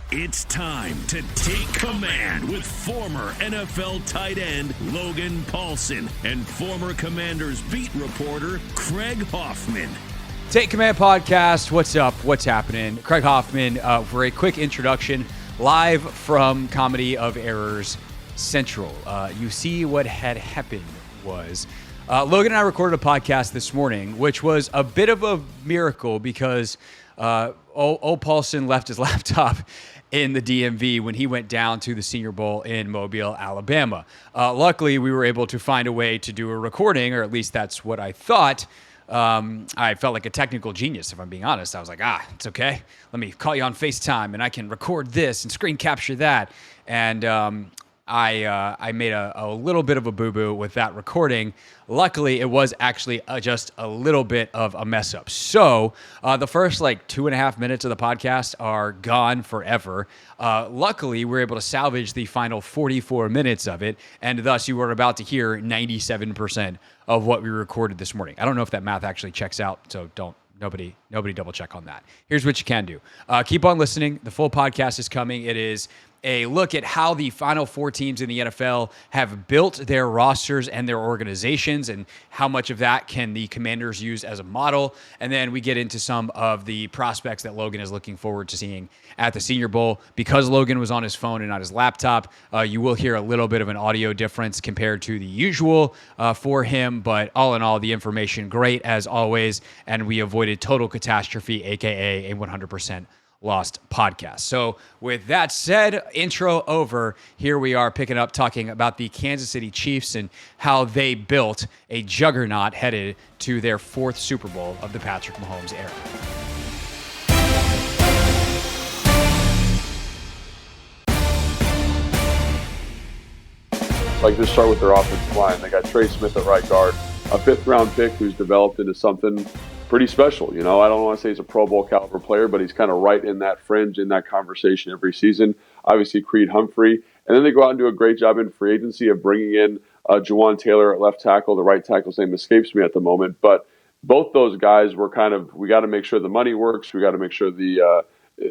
It's time to take command with former NFL tight end Logan Paulsen and former Commanders beat reporter Craig Hoffman. Take Command Podcast. What's up? What's happening? Craig Hoffman for a quick introduction, live from Comedy of Errors Central. You see what had happened was Logan and I recorded a podcast this morning, which was a bit of a miracle because old Paulsen left his laptop in the DMV when he went down to the Senior Bowl in Mobile, Alabama. Luckily, we were able to find a way to do a recording, or at least that's what I thought. I felt like a technical genius, if I'm being honest. I was like, it's okay. Let me call you on FaceTime, and I can record this and screen capture that. And I made a little bit of a boo-boo with that recording. Luckily, it was actually just a little bit of a mess up. So the first 2.5 minutes of the podcast are gone forever. Luckily, we were able to salvage the final 44 minutes of it, and thus you were about to hear 97% of what we recorded this morning. I don't know if that math actually checks out, so nobody double check on that. Here's what you can do. Keep on listening. The full podcast is coming. It is a look at how the final four teams in the NFL have built their rosters and their organizations, and how much of that can the Commanders use as a model. And then we get into some of the prospects that Logan is looking forward to seeing at the Senior Bowl. Because Logan was on his phone and not his laptop, you will hear a little bit of an audio difference compared to the usual for him. But all in all, the information great as always, and we avoided total catastrophe, aka a 100% lost podcast. So with that said, intro over, here we are picking up talking about the Kansas City Chiefs and how they built a juggernaut headed to their fourth Super Bowl of the Patrick Mahomes era. Just start with their offensive line. They got Trey Smith at right guard, a fifth-round pick who's developed into something pretty special. I don't want to say he's a Pro Bowl caliber player, but he's kind of right in that fringe, in that conversation every season. Obviously, Creed Humphrey. And then they go out and do a great job in free agency of bringing in Juwan Taylor at left tackle. The right tackle's name escapes me at the moment. But both those guys were we got to make sure the money works. We got to make sure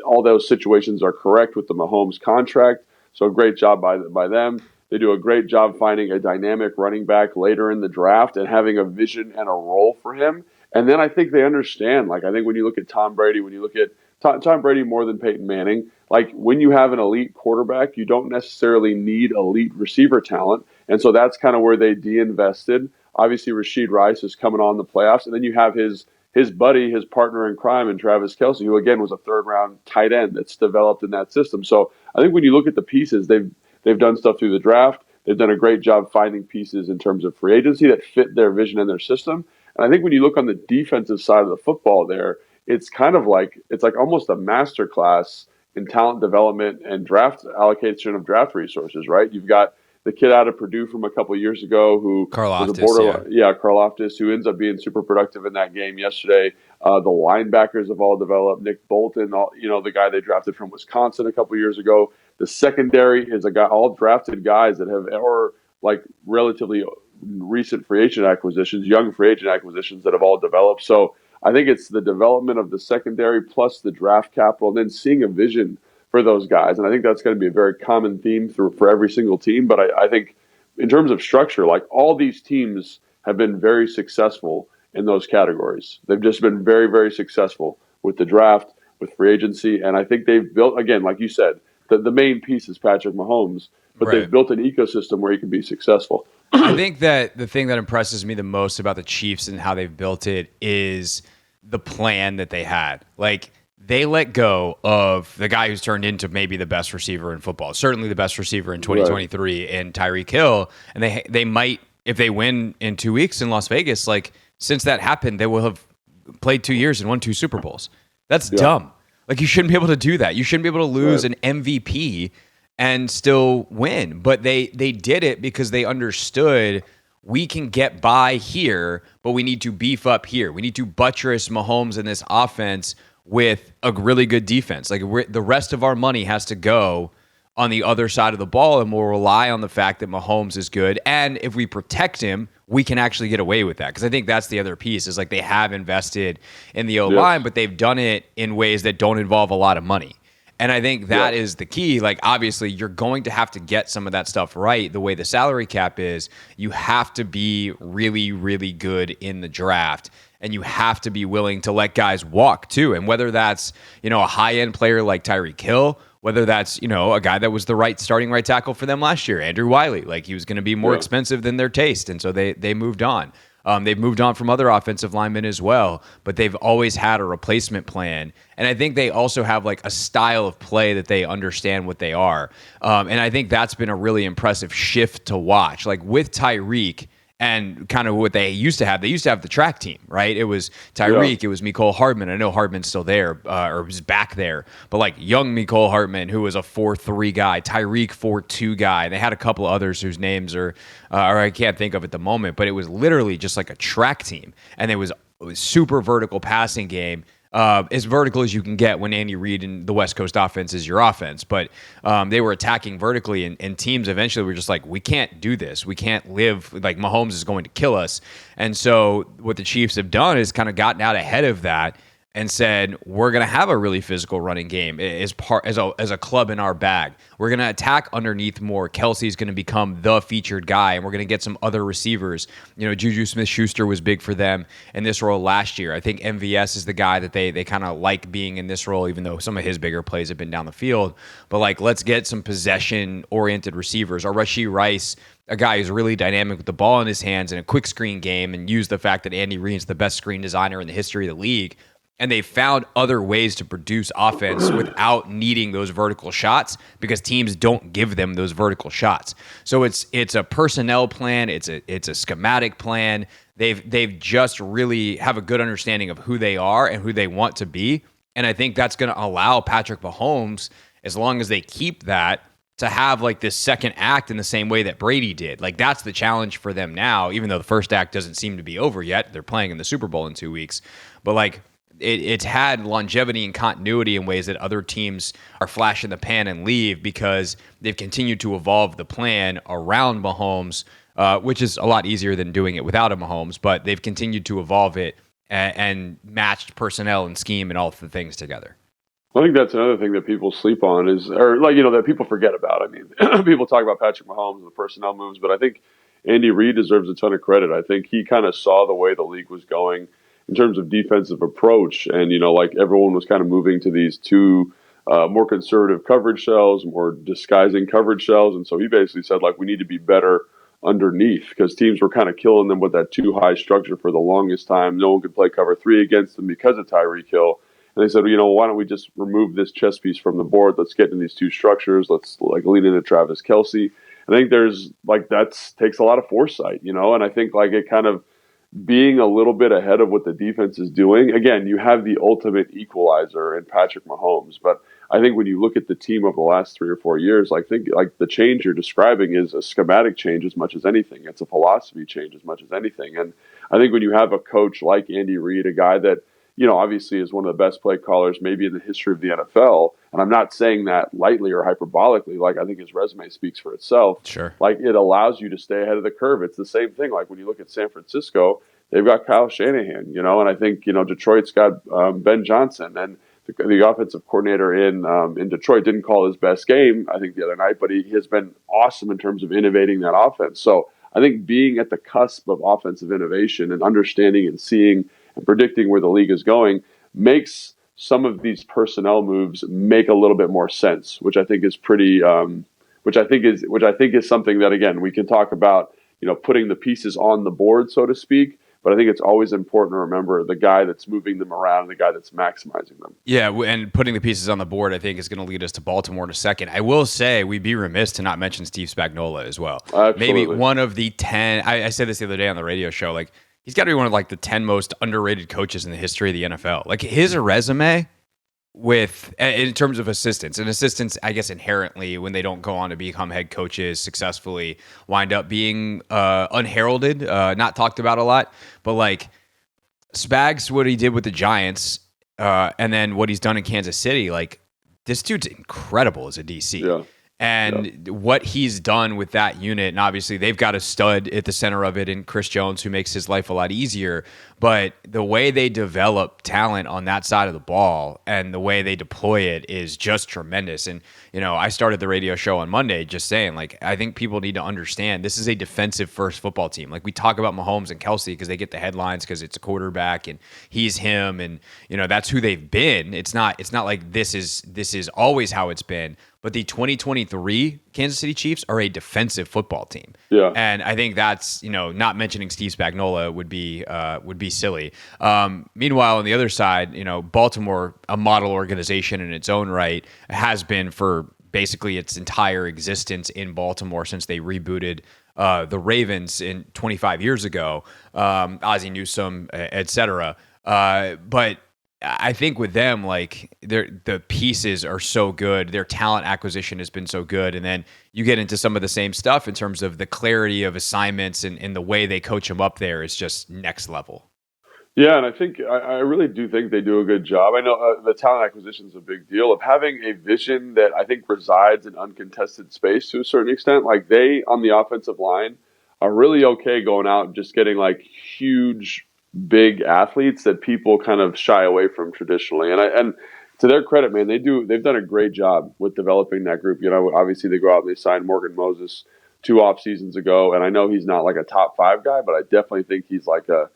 all those situations are correct with the Mahomes contract. So great job by them. They do a great job finding a dynamic running back later in the draft and having a vision and a role for him. And then I think they understand, I think when you look at Tom Brady, when you look at Tom Brady more than Peyton Manning, when you have an elite quarterback, you don't necessarily need elite receiver talent. And so that's kind of where they de-invested. Obviously, Rashid Rice is coming on the playoffs. And then you have his buddy, his partner in crime, and Travis Kelce, who, again, was a third-round tight end that's developed in that system. So I think when you look at the pieces, they've done stuff through the draft. They've done a great job finding pieces in terms of free agency that fit their vision and their system. And I think when you look on the defensive side of the football there, it's kind of it's almost a masterclass in talent development and draft allocation of draft resources, right? You've got the kid out of Purdue from a couple of years ago who was a Karlaftis, who ends up being super productive in that game yesterday. The linebackers have all developed. Nick Bolton, the guy they drafted from Wisconsin a couple of years ago. The secondary is all drafted guys that have relatively recent free agent acquisitions, young free agent acquisitions that have all developed. So I think it's the development of the secondary plus the draft capital, and then seeing a vision for those guys. And I think that's going to be a very common theme for every single team. But I think in terms of structure, all these teams have been very successful in those categories. They've just been very, very successful with the draft, with free agency. And I think they've built, again, like you said, the main piece is Patrick Mahomes, but They've built an ecosystem where he can be successful. I think that the thing that impresses me the most about the Chiefs and how they've built it is the plan that they had. They let go of the guy who's turned into maybe the best receiver in football, certainly the best receiver in 2023 in Tyreek Hill. And they might, if they win in 2 weeks in Las Vegas, since that happened, they will have played 2 years and won 2 Super Bowls. That's dumb. You shouldn't be able to do that. You shouldn't be able to lose an MVP and still win. But they did it because they understood we can get by here, but we need to beef up here. We need to buttress Mahomes in this offense with a really good defense. The rest of our money has to go on the other side of the ball, and we'll rely on the fact that Mahomes is good. And if we protect him, we can actually get away with that. Because I think that's the other piece is they have invested in the O-line, but they've done it in ways that don't involve a lot of money. And I think that is the key. Like, obviously, you're going to have to get some of that stuff right. The way the salary cap is, you have to be really, really good in the draft. And you have to be willing to let guys walk, too. And whether that's, a high-end player like Tyreek Hill, whether that's, a guy that was the starting right tackle for them last year, Andrew Wiley, like he was going to be more expensive than their taste. And so they moved on. They've moved on from other offensive linemen as well, but they've always had a replacement plan. And I think they also have like a style of play that they understand what they are. And I think that's been a really impressive shift to watch. Like with Tyreek and kind of what they used to have the track team, right? It was Tyreek, it was Mecole Hardman. I know Hardman's still there, or was back there, but like young Mecole Hardman, who was a 4-3 guy, Tyreek 4-2 guy. They had a couple of others whose names are I can't think of at the moment, but it was literally just like a track team. And it was super vertical passing game. As vertical as you can get when Andy Reid and the West Coast offense is your offense. But they were attacking vertically, and teams eventually were just like, we can't do this. We can't live, like Mahomes is going to kill us. And so what the Chiefs have done is kind of gotten out ahead of that and said, we're going to have a really physical running game as a club in our bag. We're going to attack underneath more. Kelsey's going to become the featured guy, and we're going to get some other receivers. Juju Smith-Schuster was big for them in this role last year. I think MVS is the guy that they kind of like being in this role, even though some of his bigger plays have been down the field. But like, let's get some possession-oriented receivers. Or Rashee Rice, a guy who's really dynamic with the ball in his hands in a quick screen game, and use the fact that Andy Reid's the best screen designer in the history of the league. And they found other ways to produce offense without needing those vertical shots because teams don't give them those vertical shots. So it's a personnel plan. It's a schematic plan. They've just really have a good understanding of who they are and who they want to be. And I think that's going to allow Patrick Mahomes, as long as they keep that, to have like this second act in the same way that Brady did. Like that's the challenge for them now, even though the first act doesn't seem to be over yet. They're playing in the Super Bowl in 2 weeks. But like, it's had longevity and continuity in ways that other teams are flash in the pan and leave because they've continued to evolve the plan around Mahomes, which is a lot easier than doing it without a Mahomes, but they've continued to evolve it and matched personnel and scheme and all the things together. I think that's another thing that people sleep on that people forget about. I mean, people talk about Patrick Mahomes and the personnel moves, but I think Andy Reid deserves a ton of credit. I think he kind of saw the way the league was going in terms of defensive approach. And, everyone was kind of moving to these two more conservative coverage shells, more disguising coverage shells. And so he basically said, we need to be better underneath because teams were kind of killing them with that too high structure for the longest time. No one could play cover 3 against them because of Tyreek Hill. And they said, why don't we just remove this chess piece from the board? Let's get into these two structures. Let's lean into Travis Kelce. I think there's that takes a lot of foresight, and I think it kind of being a little bit ahead of what the defense is doing. Again, you have the ultimate equalizer in Patrick Mahomes, but I think when you look at the team over the last 3 or 4 years, the change you're describing is a schematic change as much as anything. It's a philosophy change as much as anything. And I think when you have a coach like Andy Reid, a guy that, obviously is one of the best play callers maybe in the history of the NFL, and I'm not saying that lightly or hyperbolically, I think his resume speaks for itself. Sure. It allows you to stay ahead of the curve. It's the same thing. When you look at San Francisco, they've got Kyle Shanahan, and I think, Detroit's got Ben Johnson, and the offensive coordinator in Detroit didn't call his best game, I think, the other night, but he has been awesome in terms of innovating that offense. So I think being at the cusp of offensive innovation and understanding and seeing and predicting where the league is going makes some of these personnel moves make a little bit more sense, which I think is pretty, which I think is something that, again, we can talk about, putting the pieces on the board, so to speak. But I think it's always important to remember the guy that's moving them around and the guy that's maximizing them. Yeah, and putting the pieces on the board, I think, is going to lead us to Baltimore in a second. I will say we'd be remiss to not mention Steve Spagnuolo as well. Absolutely. Maybe one of the 10, I said this the other day on the radio show, he's got to be one of the 10 most underrated coaches in the history of the NFL. His resume in terms of assistants, and assistants, I guess, inherently, when they don't go on to become head coaches successfully, wind up being unheralded, not talked about a lot. But Spags, what he did with the Giants, and then what he's done in Kansas City, this dude's incredible as a DC. Yeah. And what he's done with that unit, and obviously they've got a stud at the center of it in Chris Jones, who makes his life a lot easier. But the way they develop talent on that side of the ball and the way they deploy it is just tremendous. And, I started the radio show on Monday just saying, like, I think people need to understand this is a defensive first football team. Like, we talk about Mahomes and Kelsey because they get the headlines because it's a quarterback and he's him. And, that's who they've been. It's not like this is always how it's been. But the 2023 Kansas City Chiefs are a defensive football team. Yeah. And I think that's, not mentioning Steve Spagnuolo would be silly. Meanwhile, on the other side, Baltimore, a model organization in its own right, has been for basically its entire existence in Baltimore since they rebooted the Ravens in 25 years ago, Ozzie Newsome, et cetera. But I think with them, like the pieces are so good, their talent acquisition has been so good, and then you get into some of the same stuff in terms of the clarity of assignments and the way they coach them up there is just next level. Yeah, and I really do think they do a good job. I know the talent acquisition is a big deal of having a vision that I think resides in uncontested space to a certain extent. Like they, on the offensive line, are really okay going out and just getting like huge, big athletes that people kind of shy away from traditionally. And to their credit, man, they've done a great job with developing that group. Obviously they go out and they signed Morgan Moses 2 off seasons ago. And I know he's not like a top 5 guy, but I definitely think he's like a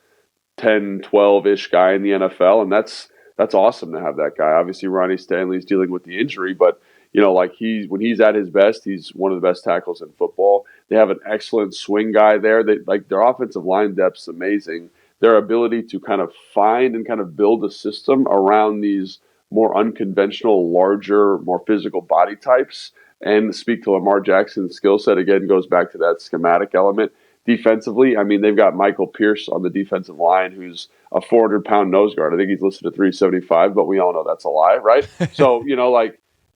10, 12-ish guy in the NFL. And that's awesome to have that guy. Obviously Ronnie Stanley's dealing with the injury, but when he's at his best, he's one of the best tackles in football. They have an excellent swing guy there. Their offensive line depth's amazing. Their ability to kind of find and kind of build a system around these more unconventional, larger, more physical body types and speak to Lamar Jackson's skill set again goes back to that schematic element. Defensively, I mean, they've got Michael Pierce on the defensive line, who's a 400-pound nose guard. I think he's listed at 375, but we all know that's a lie, right? So,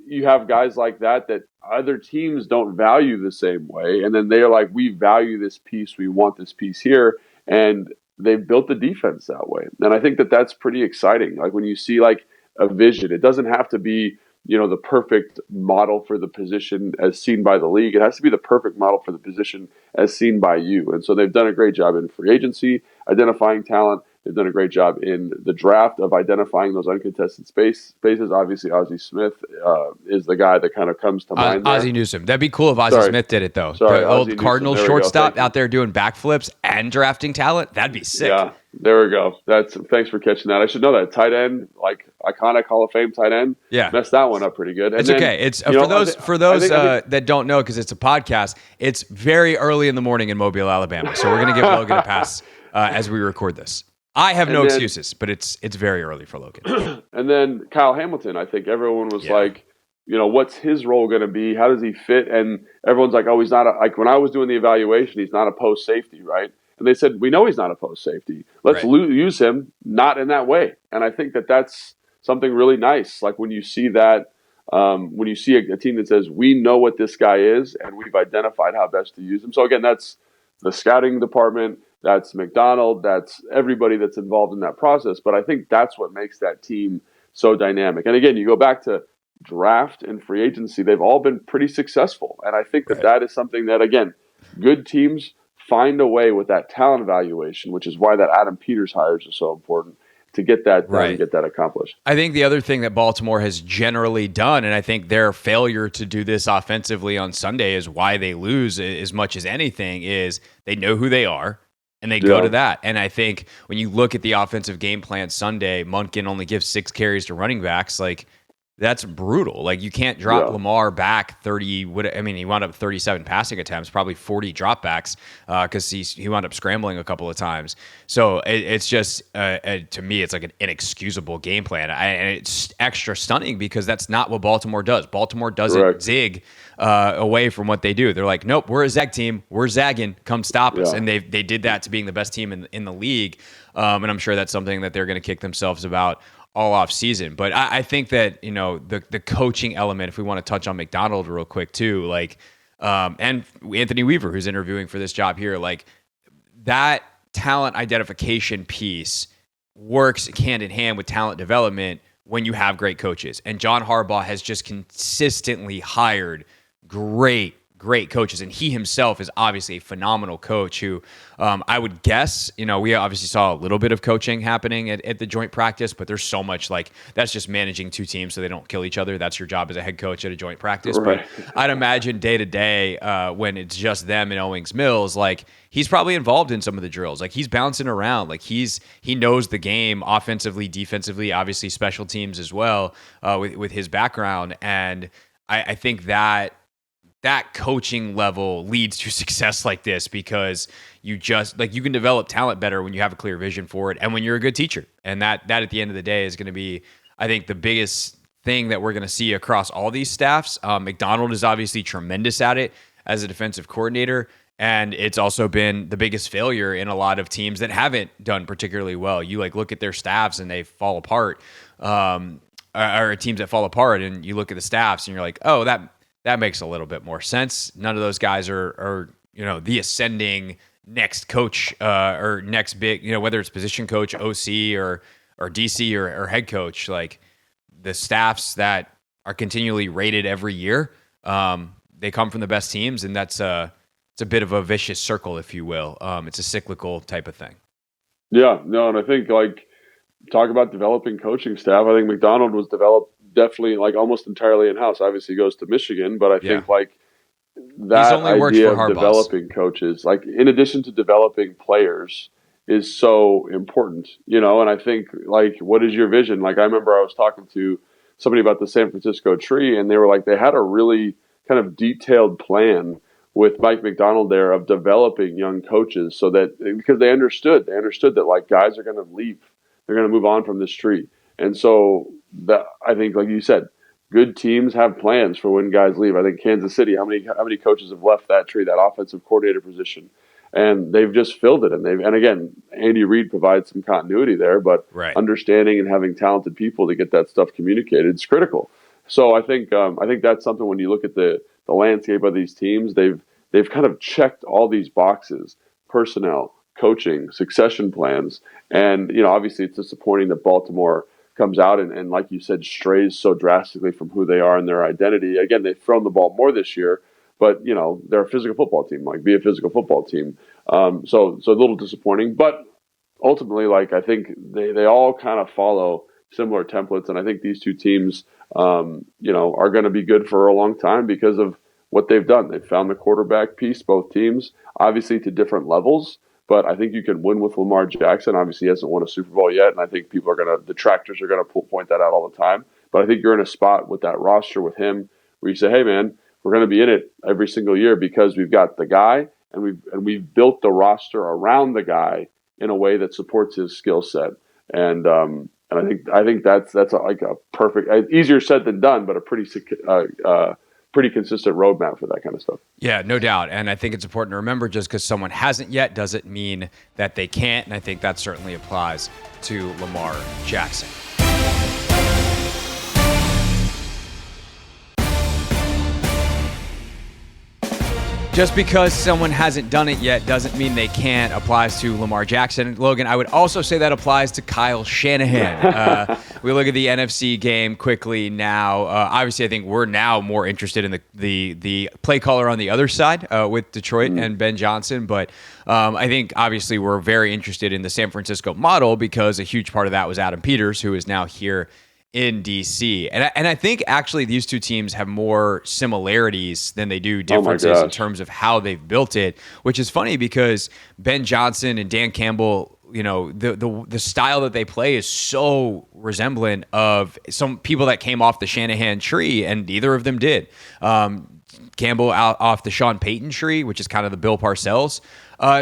you have guys like that other teams don't value the same way. And then they're like, we value this piece. We want this piece here. And they've built the defense that way. And I think that's pretty exciting. Like when you see like a vision, it doesn't have to be, the perfect model for the position as seen by the league. It has to be the perfect model for the position as seen by you. And so they've done a great job in free agency, identifying talent. They've done a great job in the draft of identifying those uncontested spaces. Obviously, Ozzie Smith is the guy that kind of comes to mind there. Ozzie Newsome. That'd be cool if Ozzie Smith did it, though. Sorry, the old Cardinals shortstop out there doing backflips and drafting talent. That'd be sick. Yeah, there we go. Thanks for catching that. I should know that. Tight end, like iconic Hall of Fame tight end. Yeah. Messed that one up pretty good. And it's okay. It's for those that don't know, because it's a podcast, it's very early in the morning in Mobile, Alabama. So we're going to give Logan a pass as we record this. I have no excuses, but it's very early for Logan. And then Kyle Hamilton, I think everyone was like, what's his role going to be? How does he fit? And everyone's like, oh, he's not like when I was doing the evaluation, he's not a post safety, right? And they said, we know he's not a post safety. Let's use him not in that way. And I think that's something really nice. Like when you see that, when you see a team that says, we know what this guy is and we've identified how best to use him. So again, that's the scouting department. That's McDonald. That's everybody that's involved in that process. But I think that's what makes that team so dynamic. And again, you go back to draft and free agency, they've all been pretty successful. And I think that is something that, again, good teams find a way with that talent evaluation, which is why that Adam Peters hires is so important to get that done and get that accomplished. I think the other thing that Baltimore has generally done, and I think their failure to do this offensively on Sunday is why they lose as much as anything, is they know who they are. And they go to that. And I think when you look at the offensive game plan Sunday, Monken only gives 6 carries to running backs. Like, that's brutal. Like, you can't drop Lamar back 30. He wound up 37 passing attempts, probably 40 dropbacks because he wound up scrambling a couple of times. So it's just, to me, it's like an inexcusable game plan. And it's extra stunning because that's not what Baltimore does. Baltimore doesn't zig away from what they do. They're like, nope, we're a zag team. We're zagging. Come stop us. And they did that to being the best team in the league. And I'm sure that's something that they're going to kick themselves about all off season. But I think that, the coaching element, if we want to touch on McDonald real quick too, like, and Anthony Weaver, who's interviewing for this job here, like that talent identification piece works hand in hand with talent development when you have great coaches. And John Harbaugh has just consistently hired great coaches. And he himself is obviously a phenomenal coach who I would guess, we obviously saw a little bit of coaching happening at the joint practice, but there's so much that's just managing two teams so they don't kill each other. That's your job as a head coach at a joint practice. Right. But I'd imagine day to day when it's just them in Owings Mills, he's probably involved in some of the drills. He's bouncing around. He knows the game offensively, defensively, obviously special teams as well with his background. And I think that coaching level leads to success like this because you just you can develop talent better when you have a clear vision for it and when you're a good teacher. And that at the end of the day is going to be, I think, the biggest thing that we're going to see across all these staffs. McDonald is obviously tremendous at it as a defensive coordinator. And it's also been the biggest failure in a lot of teams that haven't done particularly well. You look at their staffs and they fall apart, or teams that fall apart, and you look at the staffs and you're like, oh, that makes a little bit more sense. None of those guys are the ascending next coach or next big, whether it's position coach, OC or DC or head coach. The staffs that are continually rated every year, they come from the best teams, and it's a bit of a vicious circle, if you will. It's a cyclical type of thing. Yeah, no, and I think talk about developing coaching staff. I think McDonald was developed definitely almost entirely in-house. Obviously he goes to Michigan, but I think that idea of developing coaches, in addition to developing players, is so important, and I think what is your vision? I remember I was talking to somebody about the San Francisco tree, and they were they had a really kind of detailed plan with Mike McDonald there of developing young coaches so that, because they understood that guys are going to leave, they're going to move on from this tree. And so that, I think, like you said, good teams have plans for when guys leave. I think Kansas City, how many coaches have left that tree, that offensive coordinator position, and they've just filled it. And again, Andy Reid provides some continuity there, but understanding and having talented people to get that stuff communicated is critical. So I think that's something when you look at the landscape of these teams, they've kind of checked all these boxes: personnel, coaching, succession plans, and obviously it's disappointing that Baltimore comes out and like you said, strays so drastically from who they are and their identity. Again, they've thrown the ball more this year, but they're a physical football team. Be a physical football team. So a little disappointing, but ultimately, I think they all kind of follow similar templates, and I think these two teams, are going to be good for a long time because of what they've done. They've found the quarterback piece, both teams, obviously to different levels. But I think you can win with Lamar Jackson. Obviously, he hasn't won a Super Bowl yet, and I think detractors are going to point that out all the time. But I think you're in a spot with that roster with him where you say, hey, man, we're going to be in it every single year because we've got the guy, and we've built the roster around the guy in a way that supports his skill set. And I think that's a perfect, easier said than done, but a pretty consistent roadmap for that kind of stuff. Yeah, no doubt. And I think it's important to remember, just because someone hasn't yet doesn't mean that they can't. And I think that certainly applies to Lamar Jackson. Just because someone hasn't done it yet doesn't mean they can't. Applies to Lamar Jackson. Logan, I would also say that applies to Kyle Shanahan. We look at the NFC game quickly now. Obviously, I think we're now more interested in the play caller on the other side with Detroit and Ben Johnson. But I think, obviously, we're very interested in the San Francisco model because a huge part of that was Adam Peters, who is now here in DC. And I think actually these two teams have more similarities than they do differences in terms of how they've built it, which is funny because Ben Johnson and Dan Campbell, the style that they play is so resemblant of some people that came off the Shanahan tree, and neither of them did. Campbell out off the Sean Payton tree, which is kind of the Bill Parcells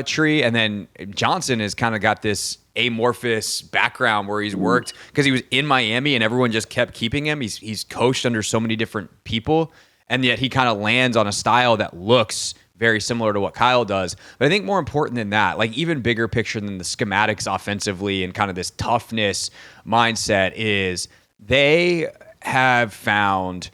tree, and then Johnson has kind of got this amorphous background where he's worked because he was in Miami and everyone just kept keeping him. He's coached under so many different people, and yet he kind of lands on a style that looks very similar to what Kyle does. But I think more important than that, even bigger picture than the schematics offensively and kind of this toughness mindset, is they have found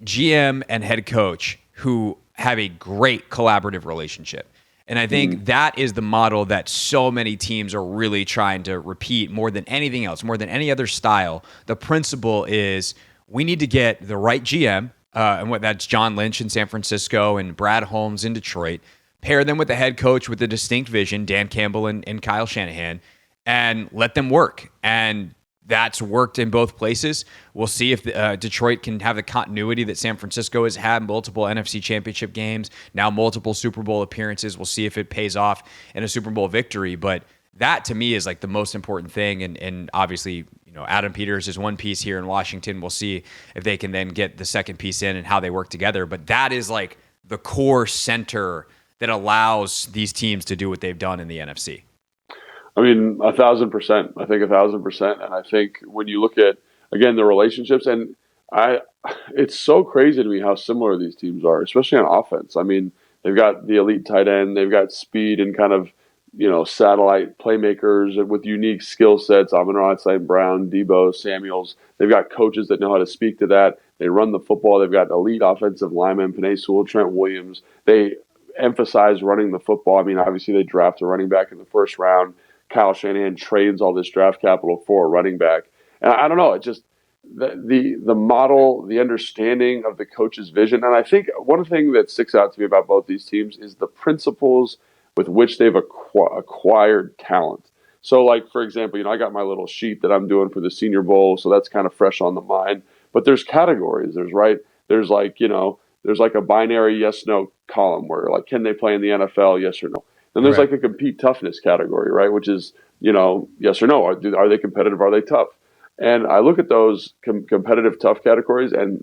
GM and head coach who have a great collaborative relationship. And I think that is the model that so many teams are really trying to repeat more than anything else, more than any other style. The principle is we need to get the right GM and what that's John Lynch in San Francisco and Brad Holmes in Detroit. Pair them with the head coach with a distinct vision, Dan Campbell and Kyle Shanahan, and let them work. And that's worked in both places. We'll see if Detroit can have the continuity that San Francisco has had, multiple NFC championship games, now multiple Super Bowl appearances. We'll see if it pays off in a Super Bowl victory. But that, to me, is like the most important thing. And obviously, Adam Peters is one piece here in Washington. We'll see if they can then get the second piece in and how they work together. But that is like the core center that allows these teams to do what they've done in the NFC. I mean, 1,000%. I think 1,000%. And I think when you look at, again, the relationships, and it's so crazy to me how similar these teams are, especially on offense. I mean, they've got the elite tight end, they've got speed and kind of, satellite playmakers with unique skill sets. Amon-Ra St. Brown, Debo Samuels. They've got coaches that know how to speak to that. They run the football. They've got elite offensive linemen, Penei Sewell, Trent Williams. They emphasize running the football. I mean, obviously they draft a running back in the first round. Kyle Shanahan trades all this draft capital for a running back. And I don't know, it just the model, the understanding of the coach's vision. And I think one thing that sticks out to me about both these teams is the principles with which they've acquired talent. So, like, for example, I got my little sheet that I'm doing for the Senior Bowl, so that's kind of fresh on the mind. But there's categories. There's like a binary yes/no column where, like, can they play in the NFL, yes or no? Then there's like a compete toughness category, right? Which is, yes or no. Are they competitive? Are they tough? And I look at those competitive tough categories, and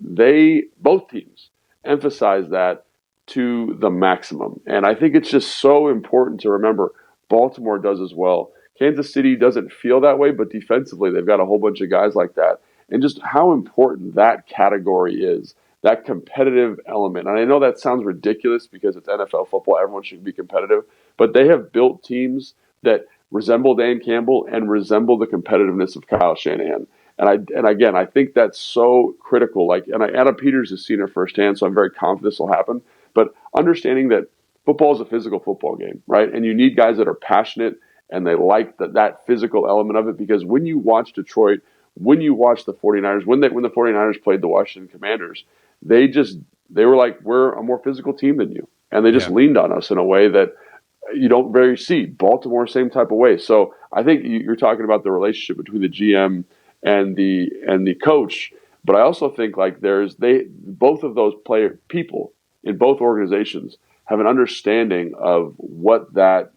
both teams emphasize that to the maximum. And I think it's just so important to remember Baltimore does as well. Kansas City doesn't feel that way, but defensively they've got a whole bunch of guys like that. And just how important that category is, that competitive element. And I know that sounds ridiculous because it's NFL football. Everyone should be competitive. But they have built teams that resemble Dan Campbell and resemble the competitiveness of Kyle Shanahan. And again, I think that's so critical. Like, and Adam Peters has seen it firsthand, so I'm very confident this will happen. But understanding that football is a physical football game, right? And you need guys that are passionate and they like that physical element of it. Because when you watch Detroit, when you watch the 49ers, when the 49ers played the Washington Commanders, they were like, we're a more physical team than you. And they just leaned on us in a way that you don't very see. Baltimore, same type of way. So I think you're talking about the relationship between the GM and the coach. But I also think like both of those people in both organizations have an understanding of what that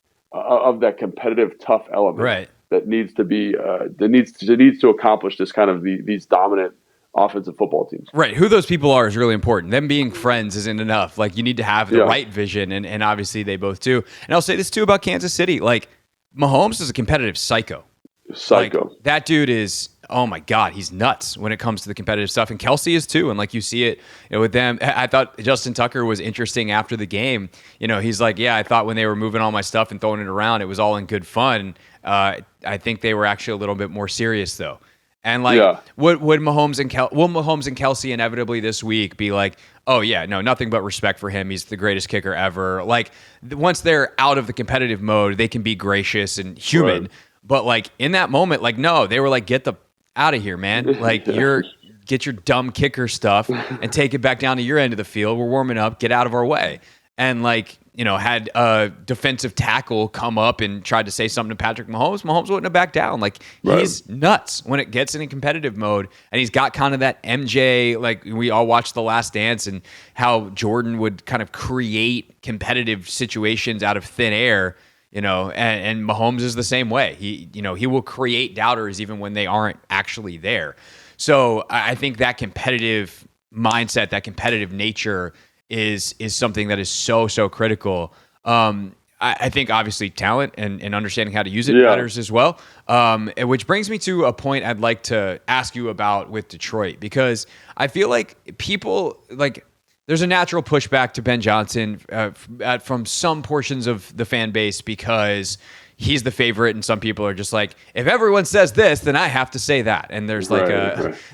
competitive tough element that needs to be that needs to accomplish this kind of these dominant offensive football teams. Right. Who those people are is really important. Them being friends isn't enough. Like, you need to have the right vision, and obviously they both do. And I'll say this too about Kansas City. Like, Mahomes is a competitive psycho. Like, that dude is, oh my God, he's nuts when it comes to the competitive stuff. And Kelsey is too. And like, you see it with them. I thought Justin Tucker was interesting after the game. He's like, yeah, I thought when they were moving all my stuff and throwing it around, it was all in good fun. I think they were actually a little bit more serious though. And like, would Mahomes and Kelsey inevitably this week be like, oh yeah, no, nothing but respect for him. He's the greatest kicker ever. Like, once they're out of the competitive mode, they can be gracious and human. Right. But like, in that moment, like, no, they were like, get the out of here, man. Like, get your dumb kicker stuff and take it back down to your end of the field. We're warming up. Get out of our way. And like, had a defensive tackle come up and tried to say something to Patrick Mahomes, Mahomes wouldn't have backed down. Like, he's nuts when it gets in competitive mode. And he's got kind of that MJ, like, we all watched The Last Dance and how Jordan would kind of create competitive situations out of thin air, and Mahomes is the same way. He will create doubters even when they aren't actually there. So I think that competitive mindset, that competitive nature is something that is so critical. I think obviously talent and understanding how to use it matters as well. Which brings me to a point I'd like to ask you about with Detroit, because I feel like people like there's a natural pushback to Ben Johnson from some portions of the fan base because he's the favorite, and some people are just like, if everyone says this, then I have to say that. And there's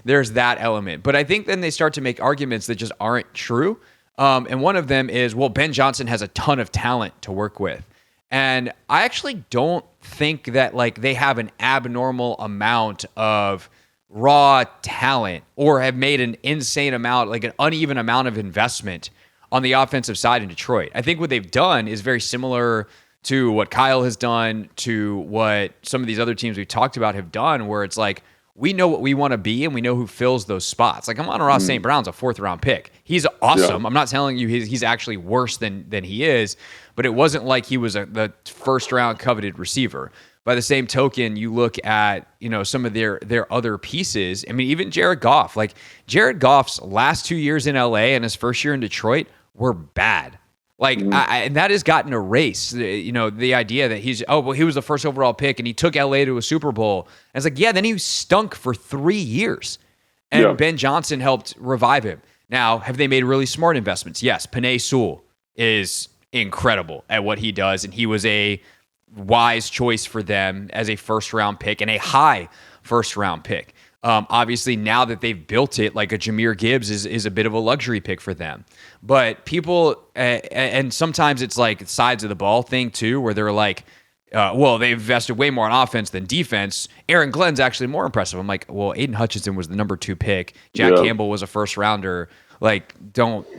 there's that element. But I think then they start to make arguments that just aren't true. And one of them is, well, Ben Johnson has a ton of talent to work with. And I actually don't think that like they have an abnormal amount of raw talent or have made an insane amount, like an uneven amount of investment on the offensive side in Detroit. I think what they've done is very similar to what Kyle has done, to what some of these other teams we've talked about have done, where it's like, we know what we want to be and we know who fills those spots. Like Amon-Ra St. Brown's a 4th-round pick. He's awesome. Yeah. I'm not telling you he's actually worse than he is, but it wasn't like he was the 1st-round coveted receiver. By the same token, you look at, some of their other pieces. I mean, even Jared Goff. Like, Jared Goff's last 2 years in LA and his first year in Detroit were bad. Like, and that has gotten erased. The idea that he was the 1st overall pick and he took LA to a Super Bowl. And it's like, yeah, then he stunk for 3 years. And Ben Johnson helped revive him. Now, have they made really smart investments? Yes. Penei Sewell is incredible at what he does. And he was a wise choice for them as a 1st-round pick and a high 1st-round pick. Obviously, now that they've built it, like a Jahmyr Gibbs is a bit of a luxury pick for them. But people, and sometimes it's like sides of the ball thing too, where they're like, they've invested way more on offense than defense. Aaron Glenn's actually more impressive. I'm like, well, Aiden Hutchinson was the number 2 pick. Jack Campbell was a 1st-rounder. Like,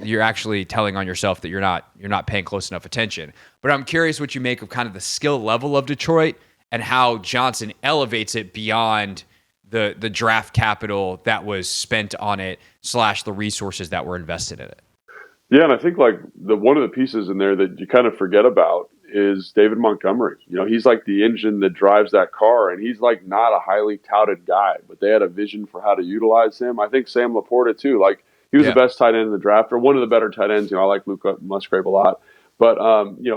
you're actually telling on yourself that you're not paying close enough attention. But I'm curious what you make of kind of the skill level of Detroit and how Johnson elevates it beyond the draft capital that was spent on it / the resources that were invested in it. Yeah, and I think like one of the pieces in there that you kind of forget about is David Montgomery. He's like the engine that drives that car, and he's like not a highly touted guy, but they had a vision for how to utilize him. I think Sam Laporta too. Like, he was the best tight end in the draft, or one of the better tight ends. I like Luke Musgrave a lot, but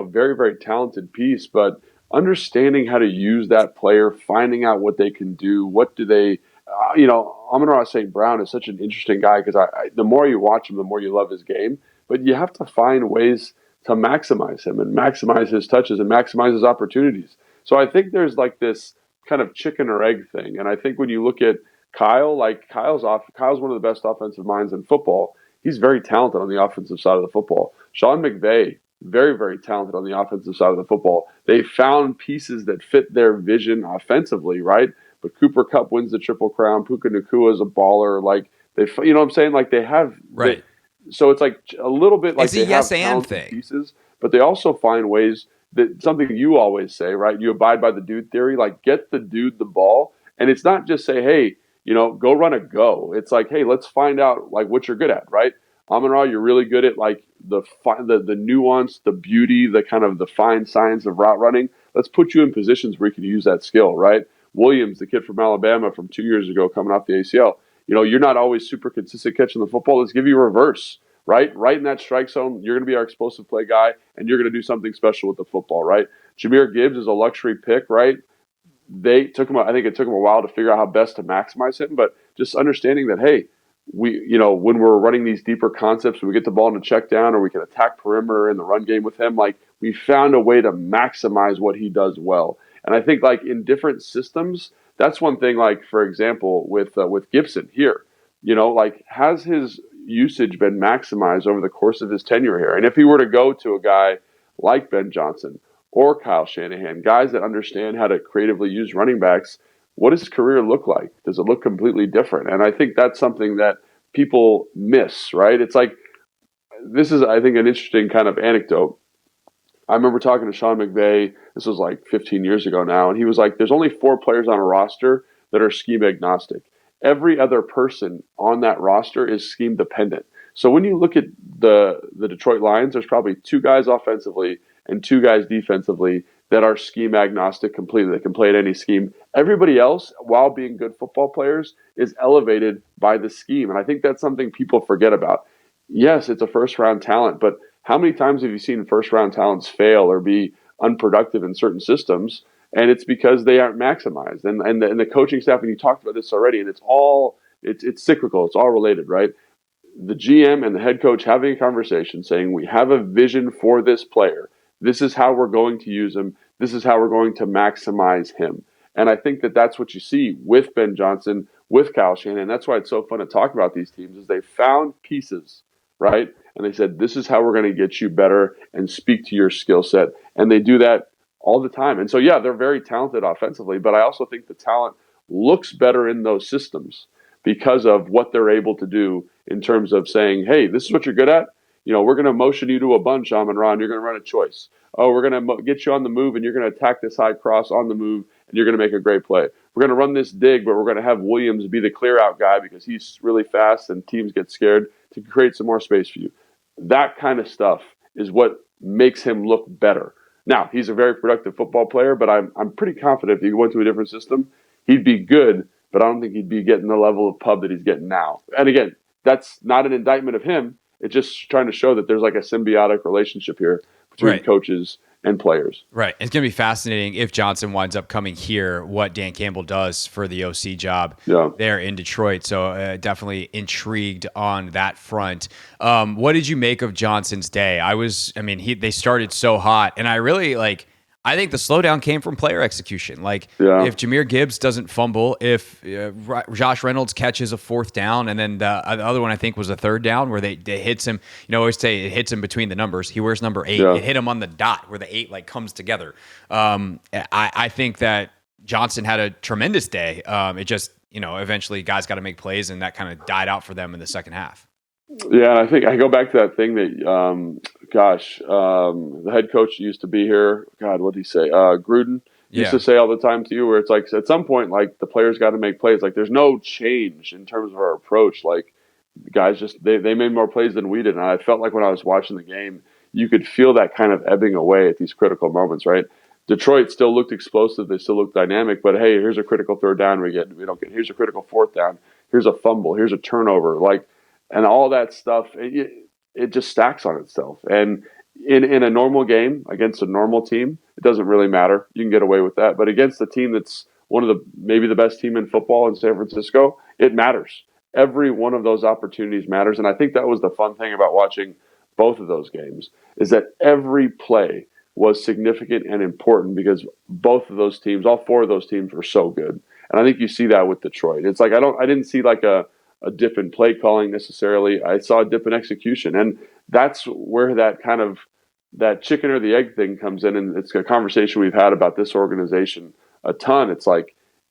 very, very talented piece. But understanding how to use that player, finding out what they can do, what do they, Amon-Ra St. Brown is such an interesting guy because the more you watch him, the more you love his game. But you have to find ways to maximize him and maximize his touches and maximize his opportunities. So I think there's like this kind of chicken or egg thing. And I think when you look at Kyle's one of the best offensive minds in football. He's very talented on the offensive side of the football. Sean McVay, very, very talented on the offensive side of the football. They found pieces that fit their vision offensively, right? But Cooper Kupp wins the Triple Crown. Puka Nacua is a baller. Like, what I'm saying? Like, they have right. So it's like a little bit like it's they have talented pieces, but they also find ways that something you always say, right? You abide by the dude theory. Like, get the dude the ball, and it's not just say, hey, go run a go. It's like, hey, let's find out like what you're good at, right? Amon-Ra, you're really good at like the nuance, the beauty, the kind of the fine science of route running. Let's put you in positions where you can use that skill, right? Williams, the kid from Alabama from 2 years ago coming off the ACL. You're not always super consistent catching the football. Let's give you a reverse, right? Right in that strike zone, you're going to be our explosive play guy, and you're going to do something special with the football, right? Jahmyr Gibbs is a luxury pick, right? I think it took them a while to figure out how best to maximize him, but just understanding that, hey, when we're running these deeper concepts, when we get the ball in a check down or we can attack perimeter in the run game with him, like, we found a way to maximize what he does well. And I think like in different systems, that's one thing, like, for example, with Gibson here, like, has his usage been maximized over the course of his tenure here? And if he were to go to a guy like Ben Johnson or Kyle Shanahan, guys that understand how to creatively use running backs, what does his career look like? Does it look completely different? And I think that's something that people miss, right? It's like, this is, I think, an interesting kind of anecdote. I remember talking to Sean McVay, this was like 15 years ago now, and he was like, there's only 4 players on a roster that are scheme agnostic. Every other person on that roster is scheme dependent. So when you look at the Detroit Lions, there's probably 2 guys offensively and 2 guys defensively that are scheme agnostic completely. They can play at any scheme. Everybody else, while being good football players, is elevated by the scheme. And I think that's something people forget about. Yes, it's a first-round talent, but how many times have you seen first-round talents fail or be unproductive in certain systems? And it's because they aren't maximized. And the coaching staff, and you talked about this already, and it's cyclical. It's all related, right? The GM and the head coach having a conversation saying, we have a vision for this player. This is how we're going to use him. This is how we're going to maximize him. And I think that that's what you see with Ben Johnson, with Kyle Shanahan. That's why it's so fun to talk about these teams, is they found pieces, right? And they said, this is how we're going to get you better and speak to your skill set. And they do that all the time. And so, yeah, they're very talented offensively, but I also think the talent looks better in those systems because of what they're able to do in terms of saying, hey, this is what you're good at. We're going to motion you to a bunch, Amon-Ra, and you're going to run a choice. Oh, we're going to get you on the move, and you're going to attack this high cross on the move, and you're going to make a great play. We're going to run this dig, but we're going to have Williams be the clear-out guy because he's really fast and teams get scared to create some more space for you. That kind of stuff is what makes him look better. Now, he's a very productive football player, but I'm pretty confident if he went to a different system, he'd be good, but I don't think he'd be getting the level of pub that he's getting now. And again, that's not an indictment of him. It's just trying to show that there's like a symbiotic relationship here between coaches and players. Right. It's going to be fascinating if Johnson winds up coming here, what Dan Campbell does for the OC job there in Detroit. So definitely intrigued on that front. What did you make of Johnson's day? They started so hot, and I think the slowdown came from player execution. If Jahmyr Gibbs doesn't fumble, if Josh Reynolds catches a fourth down, and then the other one I think was a third down where they hits him. I always say it hits him between the numbers. He wears number 8. It hit him on the dot where the 8 comes together. I think that Johnson had a tremendous day. It just eventually guys got to make plays, and that kind of died out for them in the second half. Yeah, I think I go back to that thing that, the head coach used to be here. God, what did he say? Gruden used to say all the time to you, where it's like at some point, the players got to make plays. There's no change in terms of our approach. Guys just they made more plays than we did, and I felt like when I was watching the game, you could feel that kind of ebbing away at these critical moments. Right? Detroit still looked explosive. They still looked dynamic. But hey, here's a critical third down we don't get. Here's a critical fourth down. Here's a fumble. Here's a turnover. And all that stuff, it just stacks on itself. And in a normal game against a normal team, it doesn't really matter. You can get away with that. But against a team that's maybe the best team in football in San Francisco, it matters. Every one of those opportunities matters. And I think that was the fun thing about watching both of those games, is that every play was significant and important because both of those teams, all 4 of those teams, were so good. And I think you see that with Detroit. It's I didn't see a dip in play calling necessarily. I saw a dip in execution. And that's where that kind of that chicken or the egg thing comes in. And it's a conversation we've had about this organization a ton. It's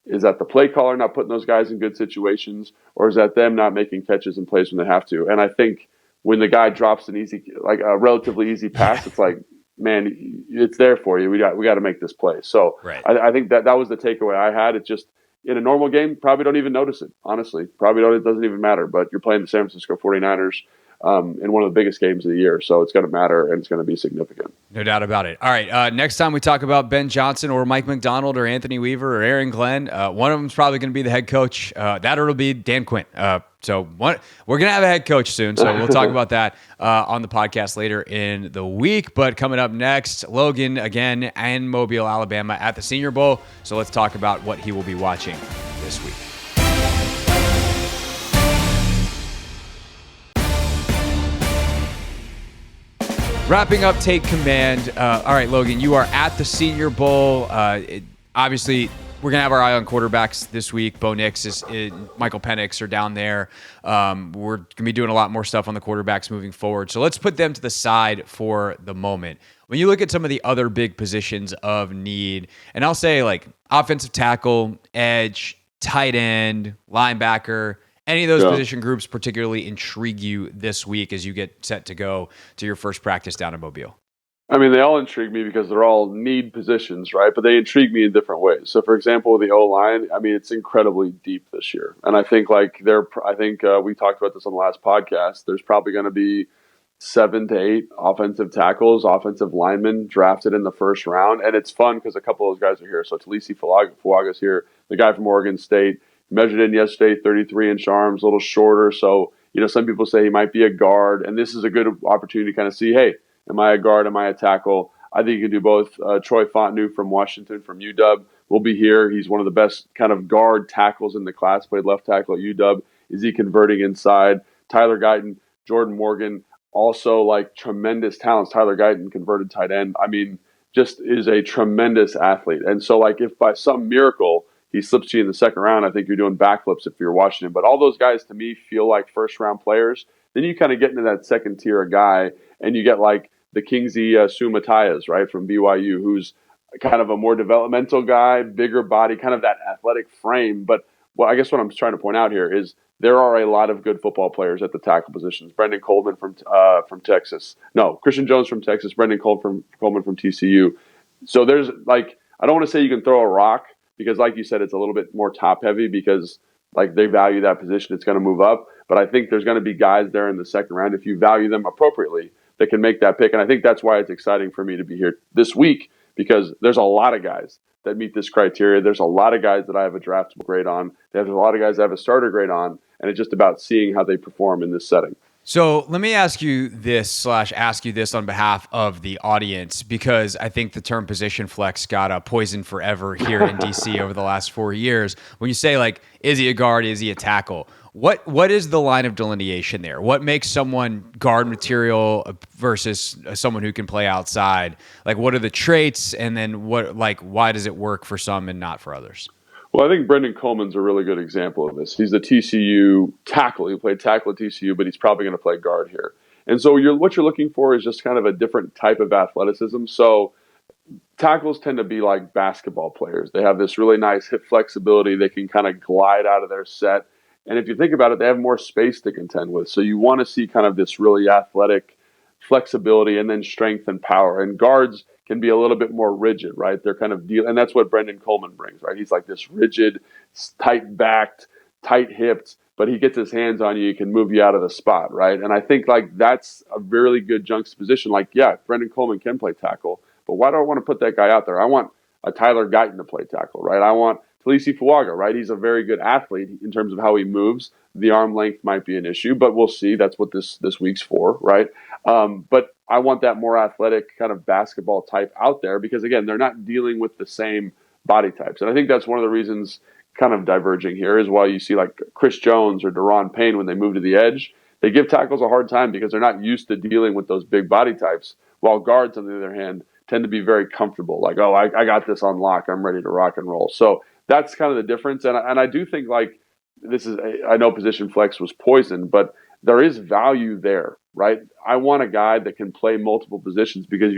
is that the play caller not putting those guys in good situations, or is that them not making catches and plays when they have to? And I think when the guy drops an easy, a relatively easy pass, it's man, it's there for you. We got to make this play. So I think that was the takeaway I had. It's just, in a normal game, probably don't even notice it, honestly. It doesn't even matter. But you're playing the San Francisco 49ers in one of the biggest games of the year. So it's going to matter, and it's going to be significant. No doubt about it. All right, next time we talk about Ben Johnson or Mike McDonald or Anthony Weaver or Aaron Glenn, one of them is probably going to be the head coach. That or it'll be Dan Quinn. We're going to have a head coach soon, so we'll talk about that on the podcast later in the week. But coming up next, Logan again and Mobile, Alabama at the Senior Bowl. So let's talk about what he will be watching this week. Wrapping up Take Command. All right, Logan, you are at the Senior Bowl. Obviously, we're going to have our eye on quarterbacks this week. Bo Nix Michael Penix are down there. We're going to be doing a lot more stuff on the quarterbacks moving forward. So let's put them to the side for the moment. When you look at some of the other big positions of need, and I'll say offensive tackle, edge, tight end, linebacker, any of those position groups particularly intrigue you this week as you get set to go to your first practice down in Mobile? I mean, they all intrigue me because they're all need positions, right? But they intrigue me in different ways. So, for example, with the O-line, I mean, it's incredibly deep this year. And I think we talked about this on the last podcast. There's probably going to be 7 to 8 offensive tackles, offensive linemen drafted in the first round. And it's fun because a couple of those guys are here. So Talisi Fuaga's here, the guy from Oregon State. Measured in yesterday, 33-inch arms, a little shorter. So, some people say he might be a guard. And this is a good opportunity to kind of see, hey, am I a guard? Am I a tackle? I think you can do both. Troy Fontenot from Washington, from UW, will be here. He's one of the best kind of guard tackles in the class, played left tackle at UW. Is he converting inside? Tyler Guyton, Jordan Morgan, also tremendous talents. Tyler Guyton, converted tight end. I mean, just is a tremendous athlete. And so if by some miracle he slips you in the second round, I think you're doing backflips if you're Washington. But all those guys, to me, feel like first-round players. Then you kind of get into that second tier of guy, and you get the Kingsley Sumatayas, right, from BYU, who's kind of a more developmental guy, bigger body, kind of that athletic frame. But well, I guess what I'm trying to point out here is there are a lot of good football players at the tackle positions. Brendan Coleman from Texas. No, Christian Jones from Texas. Brendan Coleman from TCU. So there's like, I don't want to say you can throw a rock because, like you said, it's a little bit more top heavy because like they value that position. It's going to move up. But I think there's going to be guys there in the second round if you value them appropriately that can make that pick. And I think that's why it's exciting for me to be here this week because there's a lot of guys that meet this criteria. There's a lot of guys that I have a draftable grade on. There's a lot of guys that have a starter grade on. And it's just about seeing how they perform in this setting. So let me ask you this on behalf of the audience, because I think the term position flex got a poison forever here in DC over the last 4 years. When you say like, is he a guard? Is he a tackle? What is the line of delineation there? What makes someone guard material versus someone who can play outside? Like, what are the traits? And then why does it work for some and not for others? Well, I think Brendan Coleman's a really good example of this. He's a TCU tackle. He played tackle at TCU, but he's probably going to play guard here. And so what you're looking for is just kind of a different type of athleticism. So tackles tend to be like basketball players. They have this really nice hip flexibility. They can kind of glide out of their set. And if you think about it, they have more space to contend with. So you want to see kind of this really athletic flexibility and then strength and power. And guards can be a little bit more rigid, right? They're kind of and that's what Brendan Coleman brings, right? He's like this rigid, tight-backed, tight-hipped, but he gets his hands on you, he can move you out of the spot, right? And I think like that's a really good juxtaposition. Like, yeah, Brendan Coleman can play tackle, but why do I want to put that guy out there? I want a Tyler Guyton to play tackle, right? I want Talisi Fuaga, right? He's a very good athlete in terms of how he moves. The arm length might be an issue, but we'll see. That's what this week's for, right? But I want that more athletic kind of basketball type out there because, again, they're not dealing with the same body types. And I think that's one of the reasons kind of diverging here is why you see like Chris Jones or Daron Payne when they move to the edge, they give tackles a hard time because they're not used to dealing with those big body types, while guards, on the other hand, tend to be very comfortable. Like, oh, I got this on lock. I'm ready to rock and roll. So that's kind of the difference. And I do think like I know position flex was poison, but there is value there, right? I want a guy that can play multiple positions because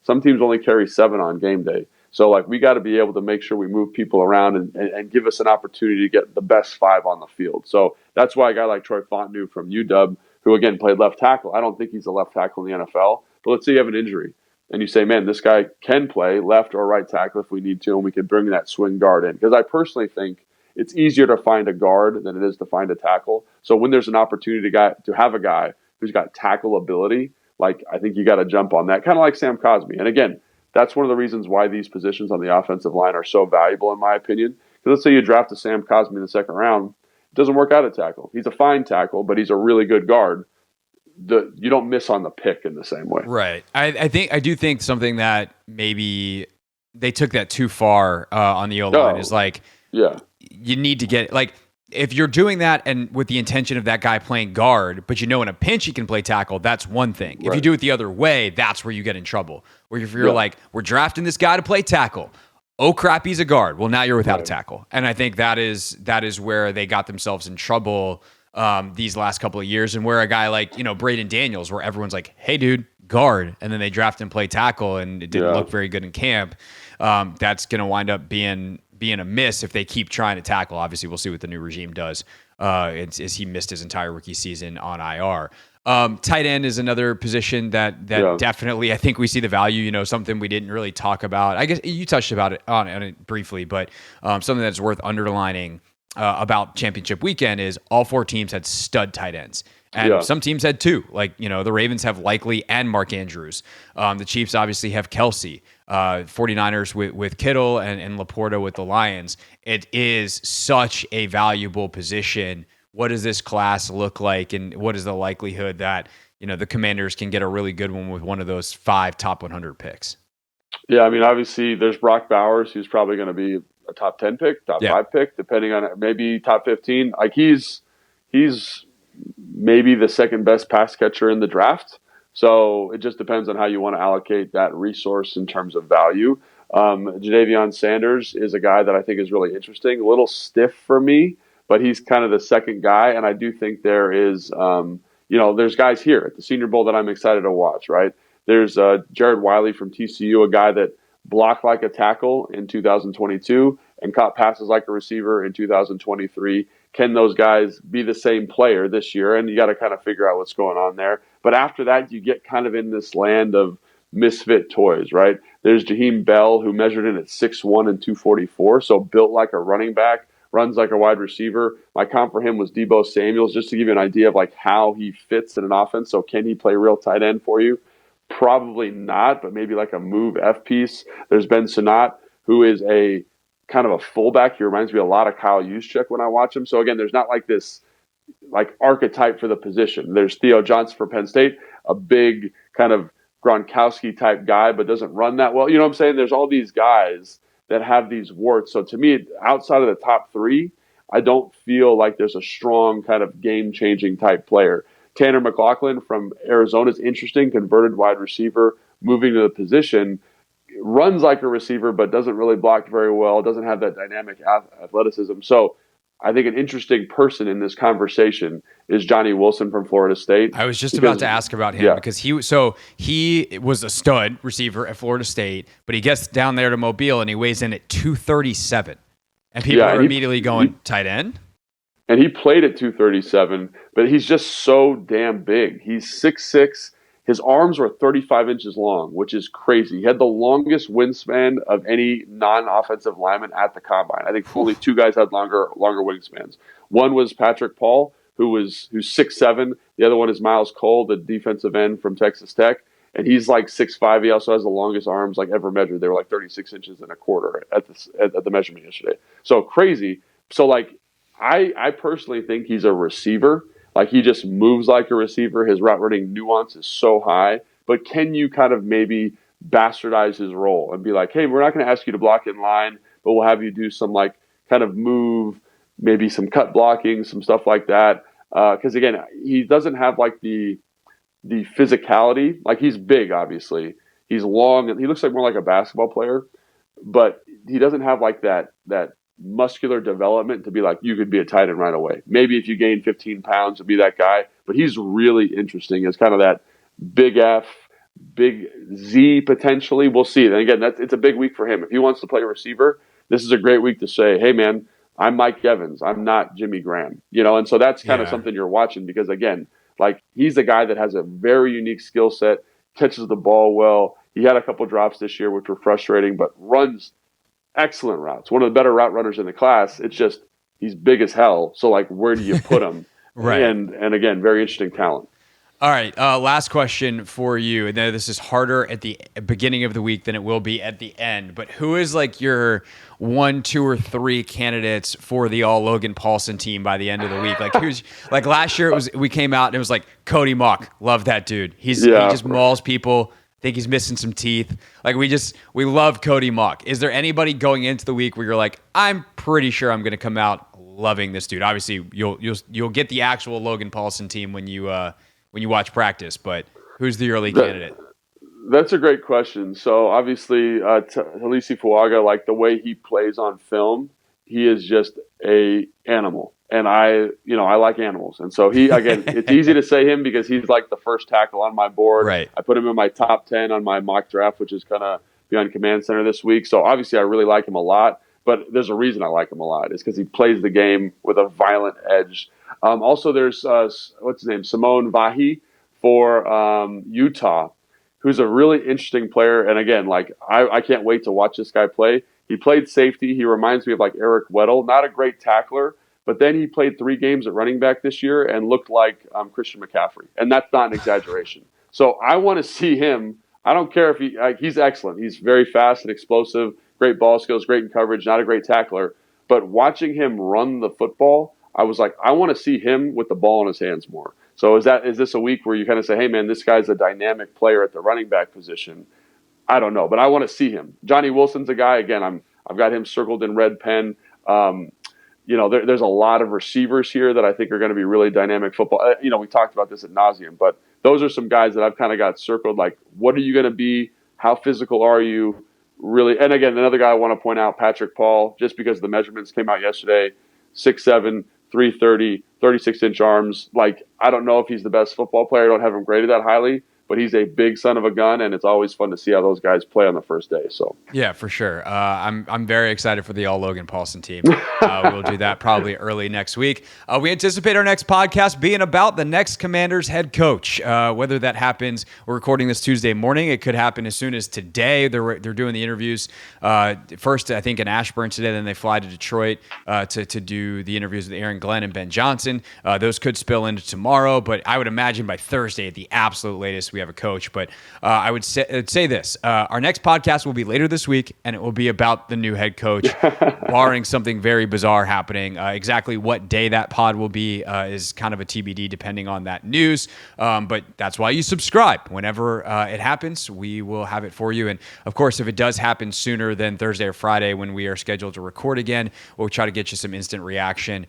some teams only carry 7 on game day. So like we got to be able to make sure we move people around and give us an opportunity to get the best 5 on the field. So that's why a guy like Troy Fontenot from UW, who again played left tackle, I don't think he's a left tackle in the NFL, but let's say you have an injury and you say, man, this guy can play left or right tackle if we need to, and we can bring that swing guard in. Because I personally think it's easier to find a guard than it is to find a tackle. So when there's an opportunity to have a guy who's got tackle ability, like I think you got to jump on that, kind of like Sam Cosmi. And again, that's one of the reasons why these positions on the offensive line are so valuable, in my opinion. Because let's say you draft a Sam Cosmi in the second round, it doesn't work out at tackle. He's a fine tackle, but he's a really good guard. You don't miss on the pick in the same way. Right. I do think something that maybe they took that too far on the O-line is like, yeah, you need to get like, if you're doing that and with the intention of that guy playing guard, but in a pinch he can play tackle, that's one thing. Right. If you do it the other way, that's where you get in trouble. Where if you're like, we're drafting this guy to play tackle. Oh crap, he's a guard. Well, now you're without a tackle. And I think that is where they got themselves in trouble these last couple of years, and where a guy like, Braden Daniels, where everyone's like, hey dude, guard, and then they draft and play tackle and it didn't look very good in camp. That's going to wind up being a miss if they keep trying to tackle. Obviously, we'll see what the new regime does. As he missed his entire rookie season on IR. Tight end is another position that definitely I think we see the value. Something we didn't really talk about. I guess you touched on it briefly, but something that's worth underlining about championship weekend is all 4 teams had stud tight ends. And some teams had 2, like, the Ravens have Likely and Mark Andrews. The Chiefs obviously have Kelsey. 49ers with Kittle and Laporta with the Lions. It is such a valuable position. What does this class look like? And what is the likelihood that, the Commanders can get a really good one with one of those 5 top 100 picks? Yeah, I mean, obviously there's Brock Bowers, who's probably going to be a top 10 pick, top 5 pick, depending on maybe top 15. Like he's maybe the second best pass catcher in the draft. So it just depends on how you want to allocate that resource in terms of value. Jadavion Sanders is a guy that I think is really interesting, a little stiff for me, but he's kind of the second guy. And I do think there is, there's guys here at the Senior Bowl that I'm excited to watch, right? There's Jared Wiley from TCU, a guy that blocked like a tackle in 2022 and caught passes like a receiver in 2023. Can those guys be the same player this year? And you got to kind of figure out what's going on there. But after that, you get kind of in this land of misfit toys, right? There's Jaheim Bell, who measured in at 6'1" and 244, so built like a running back, runs like a wide receiver. My comp for him was Deebo Samuels, just to give you an idea of like how he fits in an offense. So can he play real tight end for you? Probably not, but maybe like a move F piece. There's Ben Sinnott, who is a kind of a fullback. He reminds me a lot of Kyle Juszczyk when I watch him. So again, there's not like this like archetype for the position. There's Theo Johnson for Penn State, a big kind of Gronkowski type guy, but doesn't run that well. You know what I'm saying? There's all these guys that have these warts. So to me, outside of the top three, I don't feel like there's a strong kind of game-changing type player. Tanner McLaughlin from Arizona is interesting, converted wide receiver, moving to the position, runs like a receiver, but doesn't really block very well, doesn't have that dynamic athleticism. So I think an interesting person in this conversation is Johnny Wilson from Florida State. I was just about to ask about him because he was a stud receiver at Florida State, but he gets down there to Mobile and he weighs in at 237. And people are immediately going, tight end? And he played at 237, but he's just so damn big. He's 6'6". His arms were 35 inches long, which is crazy. He had the longest wingspan of any non-offensive lineman at the combine. I think only two guys had longer wingspans. One was Patrick Paul, who's 6'7". The other one is Miles Cole, the defensive end from Texas Tech. And he's like 6'5". He also has the longest arms like ever measured. They were like 36 inches and a quarter at the measurement yesterday. So crazy. So like I personally think he's a receiver. Like he just moves like a receiver. His route running nuance is so high. But can you kind of maybe bastardize his role and be like, hey, we're not going to ask you to block in line, but we'll have you do some like kind of move, maybe some cut blocking, some stuff like that. Because again, he doesn't have like the physicality. Like he's big, obviously. He's long and he looks like more like a basketball player, but he doesn't have like that muscular development to be like, you could be a tight end right away. Maybe if you gain 15 pounds to be that guy, but he's really interesting. It's kind of that big F, big Z potentially. We'll see. And again, it's a big week for him. If he wants to play receiver, this is a great week to say, hey man, I'm Mike Evans. I'm not Jimmy Graham, and so that's kind of something you're watching because again, like he's a guy that has a very unique skill set, catches the ball well. He had a couple drops this year, which were frustrating, but runs excellent routes. One of the better route runners in the class. It's just he's big as hell. So like, where do you put him? Right. And again, very interesting talent. All right. Last question for you. And this is harder at the beginning of the week than it will be at the end. But who is like your 1, 2, or 3 candidates for the all Logan Paulsen team by the end of the week? Like who's like last year? We came out and it was like Cody Mock. Love that dude. He just mauls people. Think he's missing some teeth. Like we love Cody Mock. Is there anybody going into the week where you're like, I'm pretty sure I'm going to come out loving this dude? Obviously, you'll get the actual Logan Paulsen team when you watch practice. But who's the early candidate? That's a great question. So obviously, Talisi Fuaga, like the way he plays on film, he is just a animal. And I like animals. And so it's easy to say him because he's like the first tackle on my board. Right. I put him in my top 10 on my mock draft, which is going to be on Command Center this week. So obviously I really like him a lot, but there's a reason I like him a lot. It's because he plays the game with a violent edge. Also there's, what's his name? Simone Vahi for Utah, who's a really interesting player. And again, like I can't wait to watch this guy play. He played safety. He reminds me of like Eric Weddle, not a great tackler, but then he played 3 games at running back this year and looked like Christian McCaffrey. And that's not an exaggeration. So I want to see him. I don't care if he's excellent. He's very fast and explosive, great ball skills, great in coverage, not a great tackler. But watching him run the football, I was like, I want to see him with the ball in his hands more. So is this a week where you kind of say, hey, man, this guy's a dynamic player at the running back position? I don't know, but I want to see him. Johnny Wilson's a guy. Again, I've got him circled in red pen. There's a lot of receivers here that I think are going to be really dynamic football. We talked about this ad nauseum, but those are some guys that I've kind of got circled. Like, what are you going to be? How physical are you? Really? And again, another guy I want to point out, Patrick Paul, just because the measurements came out yesterday, 6'7", 330, 36-inch arms. Like, I don't know if he's the best football player. I don't have him graded that highly, but he's a big son of a gun, and it's always fun to see how those guys play on the first day. So yeah, for sure. I'm very excited for the all Logan Paulsen team. We'll do that probably early next week. We anticipate our next podcast being about the next Commanders head coach. Whether that happens, we're recording this Tuesday morning. It could happen as soon as today. They're doing the interviews first, I think, in Ashburn today. Then they fly to Detroit to do the interviews with Aaron Glenn and Ben Johnson. Those could spill into tomorrow, but I would imagine by Thursday at the absolute latest we have a coach. But I would say this: our next podcast will be later this week, and it will be about the new head coach, barring something very bizarre happening. Exactly what day that pod will be is kind of a TBD, depending on that news. But that's why you subscribe. Whenever it happens, we will have it for you. And of course, if it does happen sooner than Thursday or Friday when we are scheduled to record again, we'll try to get you some instant reaction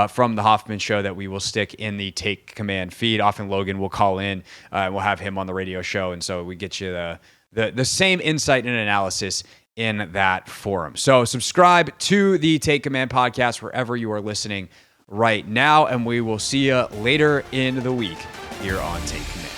from the Hoffman Show that we will stick in the Take Command feed. Often Logan will call in and we'll have him on the radio show. And so we get you the same insight and analysis in that forum. So subscribe to the Take Command podcast wherever you are listening right now, and we will see you later in the week here on Take Command.